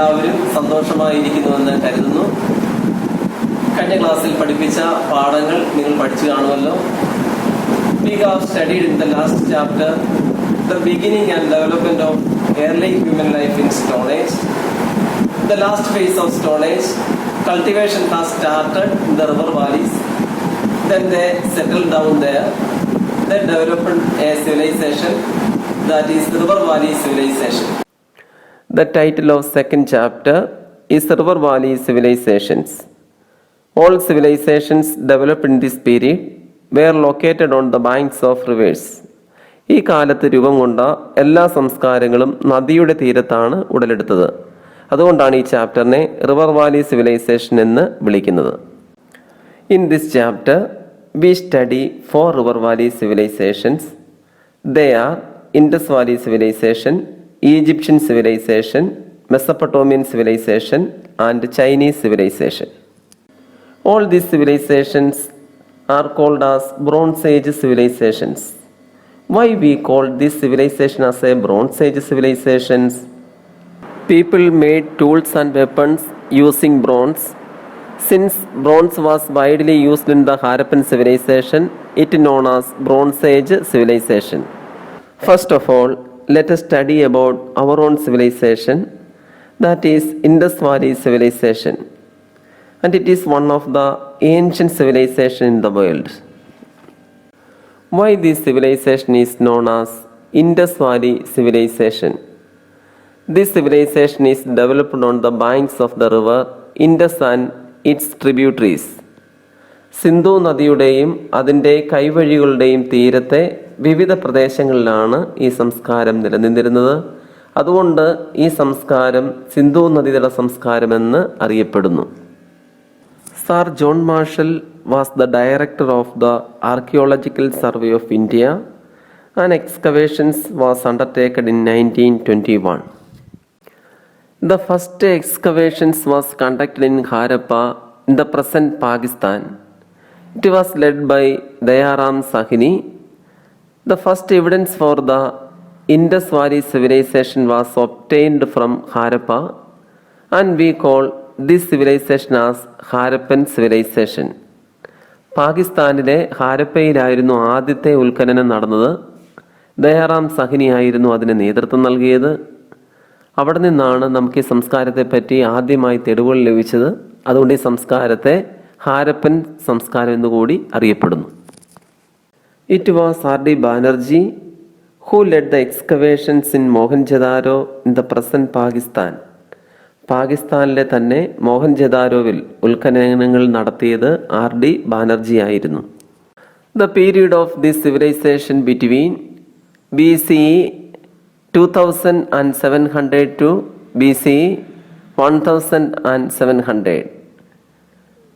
എല്ലാവരും സന്തോഷമായിരിക്കുന്നുവെന്ന് കരുതുന്നു. കഴിഞ്ഞ ക്ലാസ്സിൽ പഠിപ്പിച്ച പാഠങ്ങൾ നിങ്ങൾ പഠിച്ചു കാണുമല്ലോ. We have studied in the last chapter the beginning and development of early human life in Stone Age. The last phase of Stone Age, cultivation has started in the river valleys. Then they settled down there. They developed a civilization, that is River Valley Civilization. The title of second chapter is River Valley Civilizations. All civilizations developed in this period were located on the banks of rivers. ഈ കാലത്ത് രൂപം കൊണ്ട എല്ലാ സംസ്കാരങ്ങളും നദിയുടെ തീരത്താണ് ഉടലെടുത്തത്. അതുകൊണ്ടാണ് ഈ ചാപ്റ്ററിനെ റിവർ വാലി സിവിലൈസേഷൻ എന്ന് വിളിക്കുന്നത്. In this chapter we study 4 river valley civilizations. They are Indus valley civilization, Egyptian civilization, Mesopotamian civilization and Chinese civilization. All these civilizations are called as Bronze Age civilizations. Why we call this civilization as a Bronze Age civilizations? People made tools and weapons using bronze. Since bronze was widely used in the Harappan civilization, it is known as Bronze Age civilization. First of all, let us study about our own civilization, that is Indus Valley civilization. And it is one of the ancient civilization in the world. Why this civilization is known as Indus Valley civilization? This civilization is developed on the banks of the river Indus and its tributaries. Sindhu നദിയുടെയും അതിൻ്റെ കൈവഴികളുടെയും തീരത്തെ വിവിധ പ്രദേശങ്ങളിലാണ് ഈ സംസ്കാരം നിലനിന്നിരുന്നത്. അതുകൊണ്ട് ഈ സംസ്കാരം സിന്ധു നദീതട സംസ്കാരമെന്ന് അറിയപ്പെടുന്നു. Sir John Marshall was the director of the Archaeological Survey of India, and excavations was undertaken in 1921. The first excavations was conducted in Harappa in the present Pakistan. It was led by Dayaram Sahini. The first evidence for the Indus Valley civilization was obtained from Harappa, and we call this civilization as Harappan civilization. പാകിസ്ഥാനിലെ ഹാരപ്പയിലായിരുന്നു ആദ്യത്തെ ഉൽഖനനം നടന്നത്. ദയാറാം സഹിനി ആയിരുന്നു അതിന് നേതൃത്വം നൽകിയത്. അവിടെ നിന്നാണ് നമുക്ക് ഈ സംസ്കാരത്തെ പറ്റി ആദ്യമായി തെളിവുകൾ ലഭിച്ചത്. അതുകൊണ്ട് ഈ സംസ്കാരത്തെ ഹാരപ്പൻ സംസ്കാരം എന്നുകൂടി അറിയപ്പെടുന്നു. It was R D Banerji who led the excavations in Mohenjodaro in the present Pakistan. പാകിസ്ഥാനിലെ തന്നെ മോഹൻജദാരോവിൽ ഉൽഖനനങ്ങൾ നടത്തിയത് ആർ ഡി ബാനർജി ആയിരുന്നു. The period of this civilization between BCE 2700 to BCE 1700.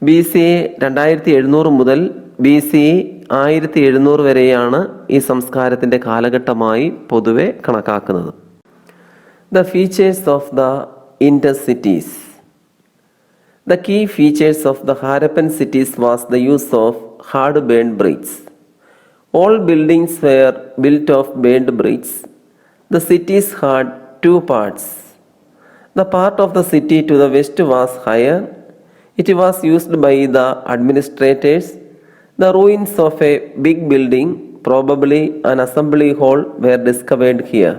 BCE 2700 മുതൽ BCE 1700 വരെയാണ് ഈ സംസ്കാരത്തിൻ്റെ കാലഘട്ടമായി പൊതുവെ കണക്കാക്കുന്നത്. The features of the Indus cities. The key features of the Harappan cities was the use of hard burnt bricks. All buildings were built of burnt bricks. The cities had 2 parts. The part of the city to the west was higher. It was used by the administrators. The ruins of a big building, probably an assembly hall, were discovered here.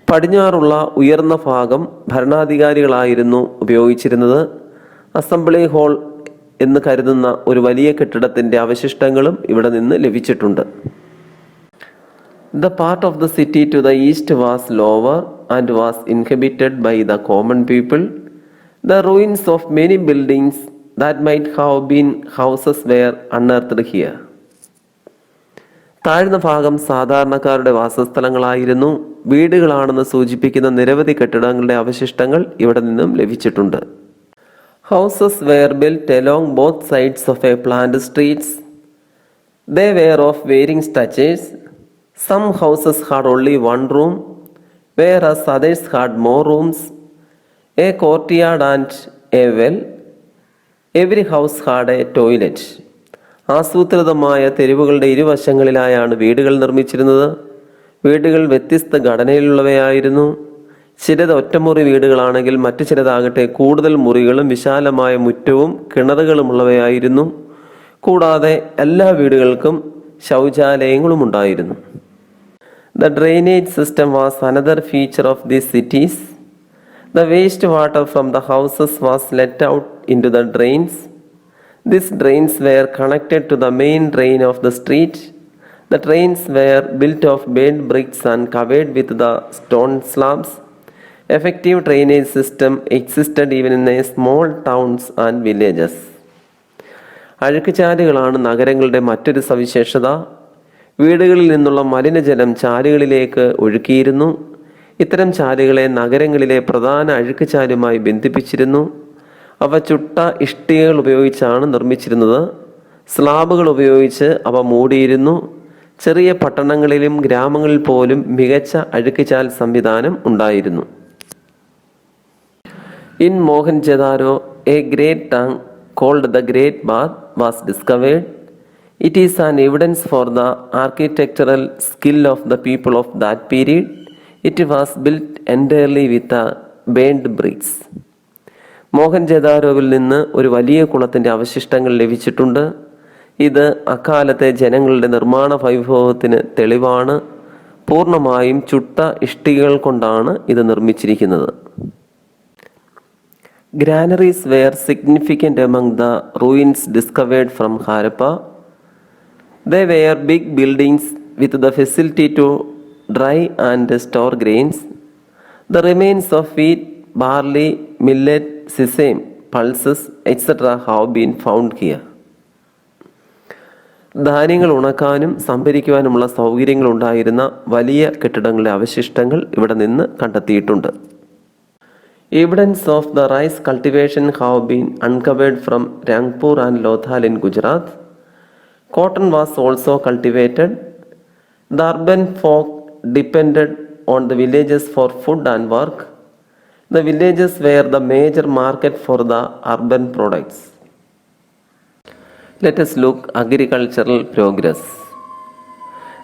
പടിഞ്ഞാറുള്ള ഉയർന്ന ഭാഗം ഭരണാധികാരികളായിരുന്നു ഉപയോഗിച്ചിരുന്നത്. Assembly hall എന്ന് കരുതുന്ന ഒരു വലിയ കെട്ടിടത്തിൻ്റെ അവശിഷ്ടങ്ങളും ഇവിടെ നിന്ന് ലഭിച്ചിട്ടുണ്ട്. The part of the city to the east was lower and was inhabited by the common people. The ruins of many buildings that might have been houses were unearthed here. താഴ്ന്ന ഭാഗം സാധാരണക്കാരുടെ വാസസ്ഥലങ്ങളായിരുന്നു. വീടുകളാണെന്ന് സൂചിപ്പിക്കുന്ന നിരവധി കെട്ടിടങ്ങളുടെ അവശിഷ്ടങ്ങൾ ഇവിടെ നിന്നും ലഭിച്ചിട്ടുണ്ട്. Houses were built along both sides of a planned streets. They were of varying structures. Some houses had only one room, whereas others had more rooms, a courtyard and a well. Every house had a toilet. ആസൂത്രിതമായ തെരുവുകളുടെ ഇരുവശങ്ങളിലായാണ് വീടുകൾ നിർമ്മിച്ചിരുന്നത്. വീടുകൾ വ്യത്യസ്ത ഘടനയിലുള്ളവയായിരുന്നു. ചിലത് ഒറ്റമുറി വീടുകളാണെങ്കിൽ മറ്റു ചിലതാകട്ടെ കൂടുതൽ മുറികളും വിശാലമായ മുറ്റവും കിണറുകളുമുള്ളവയായിരുന്നു. കൂടാതെ എല്ലാ വീടുകൾക്കും ശൗചാലയങ്ങളും ഉണ്ടായിരുന്നു. The drainage system was another feature of these cities. The waste water from the houses was let out into the drains. These drains were connected to the main drain of the street. The drains were built of baked bricks and covered with the stone slabs. Effective drainage system existed even in small towns and villages. അഴുക്കുചാലുകളാണ് നഗരങ്ങളുടെ മറ്റൊരു സവിശേഷത. വീടുകളിൽ നിന്നുള്ള മലിനജലം ചാലുകളിലേക്ക് ഒഴുക്കിയിരുന്നു. ഇത്തരം ചാലുകളെ നഗരങ്ങളിലെ പ്രധാന അഴുക്കുചാലുമായി ബന്ധിപ്പിച്ചിരുന്നു. അവ ചുട്ട ഇഷ്ടികകൾ ഉപയോഗിച്ചാണ് നിർമ്മിച്ചിരുന്നത്. സ്ലാബുകൾ ഉപയോഗിച്ച് അവ മൂടിയിരുന്നു. ചെറിയ പട്ടണങ്ങളിലും ഗ്രാമങ്ങളിൽ പോലും മികച്ച അഴുക്കുചാൽ സംവിധാനം ഉണ്ടായിരുന്നു. In Mohenjo-daro, a great tank called the Great Bath was discovered. It is an evidence for the architectural skill of the people of that period. It was built entirely with baked bricks. മോഹൻജദാരോവിൽ നിന്ന് ഒരു വലിയ കുളത്തിൻ്റെ അവശിഷ്ടങ്ങൾ ലഭിച്ചിട്ടുണ്ട്. ഇത് അക്കാലത്തെ ജനങ്ങളുടെ നിർമ്മാണ വൈഭവത്തിന് തെളിവാണ്. പൂർണ്ണമായും ചുട്ട ഇഷ്ടികകൾ കൊണ്ടാണ് ഇത് നിർമ്മിച്ചിരിക്കുന്നത്. Granaries were significant among the ruins discovered from Harappa. They were big buildings with the facility to dry and store grains. The remains of wheat, barley, millet, sesame, pulses, etc. have been found here. ധാന്യങ്ങൾ ഉണക്കാനും സംഭരിക്കുവാനുമുള്ള സൗകര്യങ്ങൾ ഉണ്ടായിരുന്ന വലിയ കെട്ടിടങ്ങളുടെ അവശിഷ്ടങ്ങൾ ഇവിടെ നിന്ന് കണ്ടെത്തിയിട്ടുണ്ട്. Evidence of the rice cultivation have been uncovered from Rangpur and Lothal in Gujarat. Cotton was also cultivated. The urban folk depended on the villages for food and work. The villages were the major market for the urban products. Let us look agricultural progress.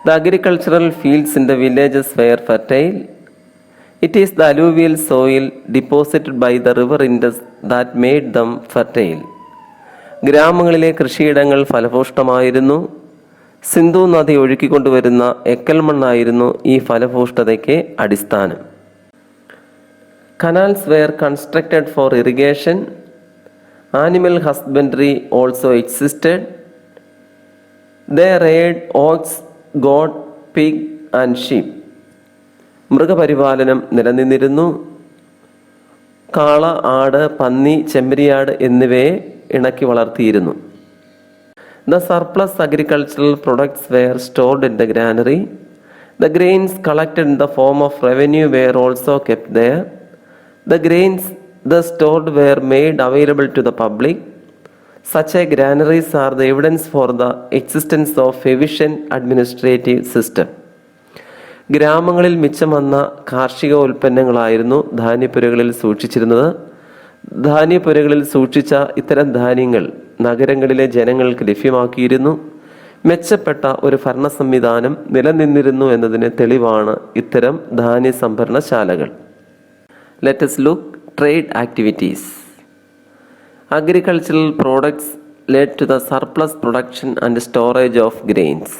The agricultural fields in the villages were fertile. It is the alluvial soil deposited by the river Indus that made them fertile. ഗ്രാമങ്ങളിലെ കൃഷിയിടങ്ങൾ ഫലഭൂഷ്ടമായിരുന്നു. സിന്ധു നദി ഒഴുക്കിക്കൊണ്ടുവരുന്ന എക്കൽ മണ്ണായിരുന്നു ഈ ഫലഭൂഷ്ടതയ്ക്ക് അടിസ്ഥാനം. Canals were constructed for irrigation. Animal husbandry also existed. They reared ox, goat, pig and sheep. മൃഗപരിപാലനം നിലനിന്നിരുന്നു. കാള, ആട്, പന്നി, ചെമ്മരിയാട് എന്നിവയെ ഇണക്കി വളർത്തിയിരുന്നു. The surplus agricultural products were stored in the granary. The grains collected in the form of revenue were also kept there. The grains thus stored were made available to the public. Such a granaries are the evidence for the existence of efficient administrative system. ഗ്രാമങ്ങളിൽ മിച്ചം വന്ന കാർഷിക ഉൽപ്പന്നങ്ങളായിരുന്നു ധാന്യപ്പുരകളിൽ സൂക്ഷിച്ചിരുന്നത്. ധാന്യപ്പുരകളിൽ സൂക്ഷിച്ച ഇത്തരം ധാന്യങ്ങൾ നഗരങ്ങളിലെ ജനങ്ങൾക്ക് ലഭ്യമാക്കിയിരുന്നു. മെച്ചപ്പെട്ട ഒരു ഭരണ സംവിധാനം നിലനിന്നിരുന്നു എന്നതിന് തെളിവാണ് ഇത്തരം ധാന്യ സംഭരണശാലകൾ. Let us look trade activities. Agricultural products led to the surplus production and storage of grains.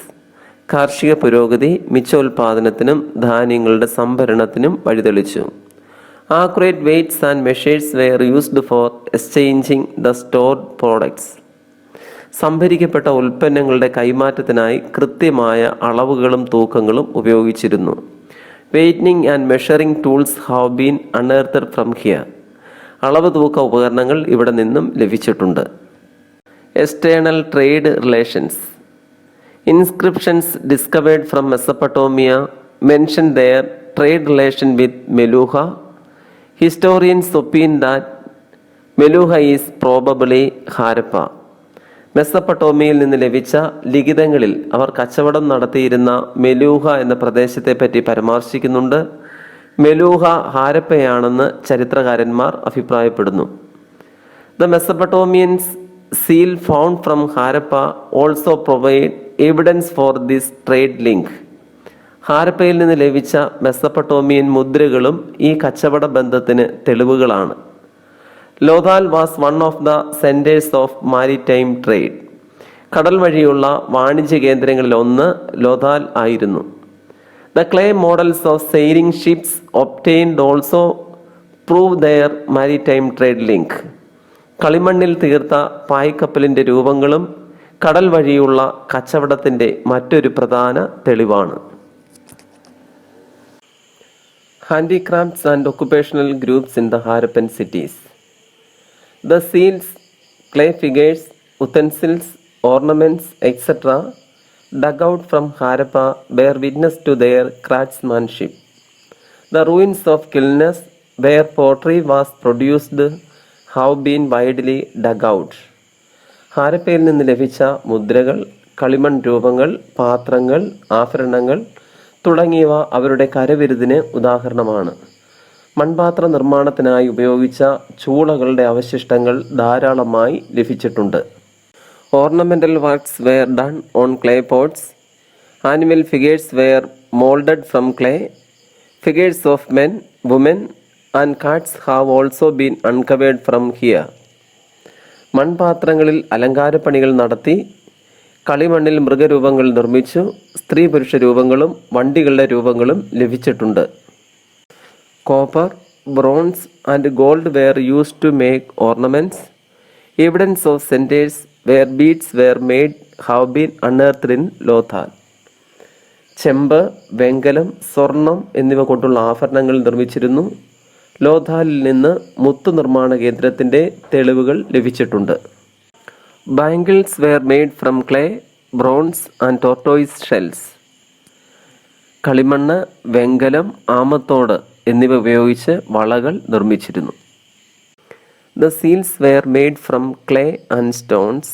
കാർഷിക പുരോഗതി മിച്ചോൽപാദനത്തിനും ധാന്യങ്ങളുടെ സംഭരണത്തിനും വഴിതെളിച്ചു. Accurate weights and measures were used for exchanging the stored products. സംഭരിക്കപ്പെട്ട ഉൽപ്പന്നങ്ങളുടെ കൈമാറ്റത്തിനായി കൃത്യമായ അളവുകളും തൂക്കങ്ങളും ഉപയോഗിച്ചിരുന്നു. Weighting and measuring tools have been unearthed from here. അളവ് തൂക്ക ഉപകരണങ്ങൾ ഇവിടെ നിന്നും ലഭിച്ചിട്ടുണ്ട്. External trade relations. Inscriptions discovered from Mesopotamia mention their trade relation with Meluha. Historians opine that Meluha is probably Harappa. മെസ്സപ്പൊട്ടോമിയയിൽ നിന്ന് ലഭിച്ച ലിഖിതങ്ങളിൽ അവർ കച്ചവടം നടത്തിയിരുന്ന മെലൂഹ എന്ന പ്രദേശത്തെപ്പറ്റി പരാമർശിക്കുന്നുണ്ട്. മെലൂഹ ഹാരപ്പയാണെന്ന് ചരിത്രകാരന്മാർ അഭിപ്രായപ്പെടുന്നു. The Mesopotamians seal found from Harappa also provide evidence for this trade link. ഹാരപ്പയിൽ നിന്ന് ലഭിച്ച മെസപ്പട്ടോമിയൻ മുദ്രകളും ഈ കച്ചവട ബന്ധത്തിന് തെളിവുകളാണ്. Lothal was one of the centres of maritime trade. കടൽ വഴിയുള്ള വാണിജ്യ കേന്ദ്രങ്ങളിൽ ഒന്ന് ലോഥാൽ ആയിരുന്നു. The clay models of sailing ships obtained also prove their maritime trade link. കളിമണ്ണിൽ തീർത്ത പായ്ക്കപ്പലിൻ്റെ രൂപങ്ങളും കടൽ വഴിയുള്ള കച്ചവടത്തിൻ്റെ മറ്റൊരു പ്രധാന തെളിവാണ്. Handicrafts and occupational groups in the Harappan cities. The seals, clay figures, utensils, ornaments, etc. dug out from Harappa bear witness to their craftsmanship. The ruins of kilns where pottery was produced have been widely dug out. ഹാരപ്പയിൽ നിന്ന് ലഭിച്ച മുദ്രകൾ, കളിമൺ രൂപങ്ങൾ, പാത്രങ്ങൾ, ആഭരണങ്ങൾ തുടങ്ങിയവ അവരുടെ കരവിരുതിന് ഉദാഹരണമാണ്. മൺപാത്ര നിർമ്മാണത്തിനായി ഉപയോഗിച്ച ചൂളകളുടെ അവശിഷ്ടങ്ങൾ ധാരാളമായി ലഭിച്ചിട്ടുണ്ട്. Ornamental works were done on clay pots. Animal figures were moulded from clay. Figures of men, women and cats have also been uncovered from here. മൺപാത്രങ്ങളിൽ അലങ്കാരപ്പണികൾ നടത്തി കളിമണ്ണിൽ മൃഗരൂപങ്ങൾ നിർമ്മിച്ചു. സ്ത്രീ പുരുഷ രൂപങ്ങളും വണ്ടികളുടെ രൂപങ്ങളും ലഭിച്ചിട്ടുണ്ട്. Copper, bronze and gold were used to make ornaments. Evidence of centres where beads were made have been unearth in Lothal. ചെമ്പ്, വെങ്കലം, സ്വർണം എന്നിവ കൊണ്ടുള്ള ആഭരണങ്ങൾ നിർമ്മിച്ചിരുന്നു. ലോഥാലിൽ നിന്ന് മുത്തു നിർമ്മാണ കേന്ദ്രത്തിൻ്റെ തെളിവുകൾ ലഭിച്ചിട്ടുണ്ട്. Bangles were made from clay, bronze and tortoise shells. കളിമണ്ണ്, വെങ്കലം, ആമത്തോട് എന്നിവ ഉപയോഗിച്ച് വളകൾ നിർമ്മിച്ചിരുന്നു. The seals were made from clay and stones.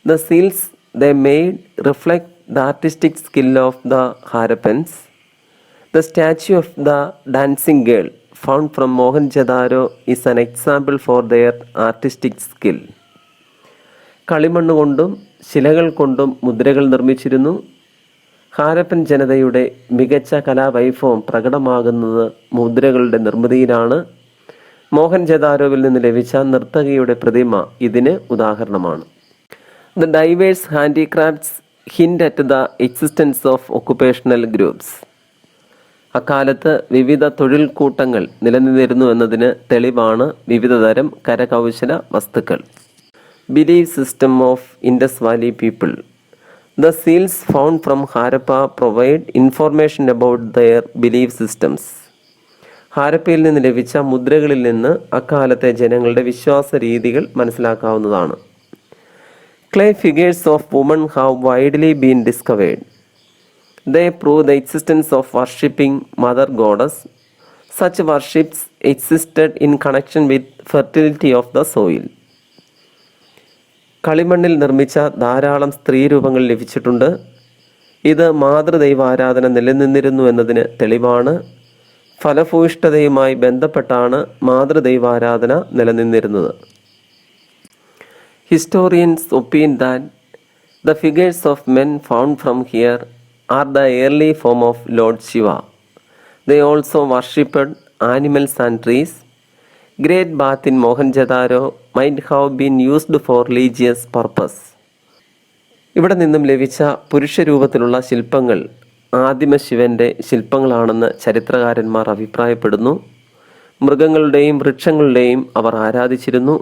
The seals they made reflect the artistic skill of the Harappans. The statue of the dancing girl found from Mohenjo-daro is an example for their artistic skill. കളിമണ്ണ് കൊണ്ടും ശിലകൾ കൊണ്ടും മുദ്രകൾ നിർമ്മിച്ചിരുന്നു. ഹാരപ്പൻ ജനതയുടെ മികച്ച കലാവൈഭവം പ്രകടമാകുന്നത് മുദ്രകളുടെ നിർമ്മിതിയിലാണ്. മോഹൻജദാരോവിൽ നിന്ന് ലഭിച്ച നർത്തകിയുടെ പ്രതിമ ഇതിന് ഉദാഹരണമാണ്. The diverse handicrafts hint at the existence of occupational groups. അക്കാലത്ത് വിവിധ തൊഴിൽ കൂട്ടങ്ങൾ നിലനിന്നിരുന്നു എന്നതിന് തെളിവാണ് വിവിധതരം കരകൗശല വസ്തുക്കൾ. Belief system of Indus Valley people. The seals found from Harappa provide information about their belief systems. ഹാരപ്പയിൽ നിന്ന് ലഭിച്ച മുദ്രകളിൽ നിന്ന് അക്കാലത്തെ ജനങ്ങളുടെ വിശ്വാസ രീതികൾ മനസ്സിലാക്കാവുന്നതാണ്. Clay figures of women have widely been discovered. They prove the existence of worshipping Mother Goddess. Such worships existed in connection with fertility of the soil. കളിമണ്ണിൽ നിർമ്മിച്ച ധാരാളം സ്ത്രീരൂപങ്ങൾ ലഭിച്ചിട്ടുണ്ട്. ഇത് മാതൃദൈവാരാധന നിലനിന്നിരുന്നു എന്നതിന് തെളിവാണ്. ഫലഭൂയിഷ്ഠതയുമായി ബന്ധപ്പെട്ടാണ് മാതൃദൈവാരാധന നിലനിന്നിരുന്നത്. Historians opine that the figures of men found from here are the early form of Lord Shiva. They also worshipped animals and trees. Great bath in Mohenjo-daro might have been used for religious purpose. ഇവിടെ നിന്നും ലഭിച്ച പുരുഷരൂപത്തിലുള്ള ശില്പങ്ങൾ ആദിമ ശിവന്റെ ശില്പങ്ങളാണെന്ന് ചരിത്രകാരന്മാർ അഭിപ്രായപ്പെടുന്നു. മൃഗങ്ങളുടെയും വൃക്ഷങ്ങളുടെയും അവർ ആരാധിച്ചിരുന്നു.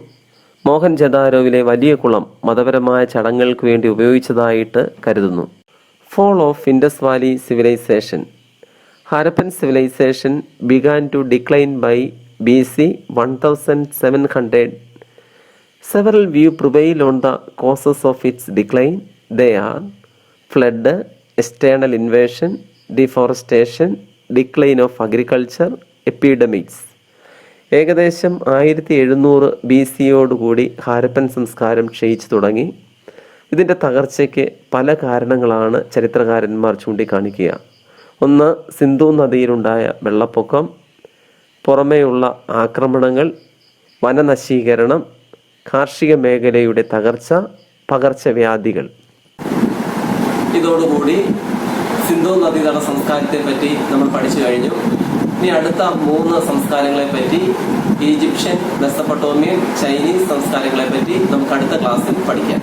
മോഹൻജദാരോവിലെ വലിയ കുളം മതപരമായ ചടങ്ങുകൾക്ക് വേണ്ടി ഉപയോഗിച്ചതായിട്ട് കരുതുന്നു. Fall of Indus Valley Civilization. Harappan civilization began to decline by BC 1700. Several views prevail on the causes of its decline. They are flood, external invasion, deforestation, decline of agriculture, epidemics. ഏകദേശം 1700 BC-യോടുകൂടി ഹാരപ്പൻ സംസ്കാരം ക്ഷയിച്ചു തുടങ്ങി. ഇതിൻ്റെ തകർച്ചയ്ക്ക് പല കാരണങ്ങളാണ് ചരിത്രകാരന്മാർ ചൂണ്ടിക്കാണിക്കുക. ഒന്ന്, സിന്ധു നദിയിലുണ്ടായ വെള്ളപ്പൊക്കം, പുറമേയുള്ള ആക്രമണങ്ങൾ, വനനശീകരണം, കാർഷിക മേഖലയുടെ തകർച്ച, പകർച്ചവ്യാധികൾ. ഇതോടുകൂടി സിന്ധു നദീതട സംസ്കാരത്തെ പറ്റി നമ്മൾ പഠിച്ചു കഴിഞ്ഞു. ഇനി അടുത്ത 3 സംസ്കാരങ്ങളെ പറ്റി, ഈജിപ്ഷ്യൻ, മെസപ്പൊട്ടോമിയൻ, ചൈനീസ് സംസ്കാരങ്ങളെ പറ്റി നമുക്ക് അടുത്ത ക്ലാസ്സിൽ പഠിക്കാം.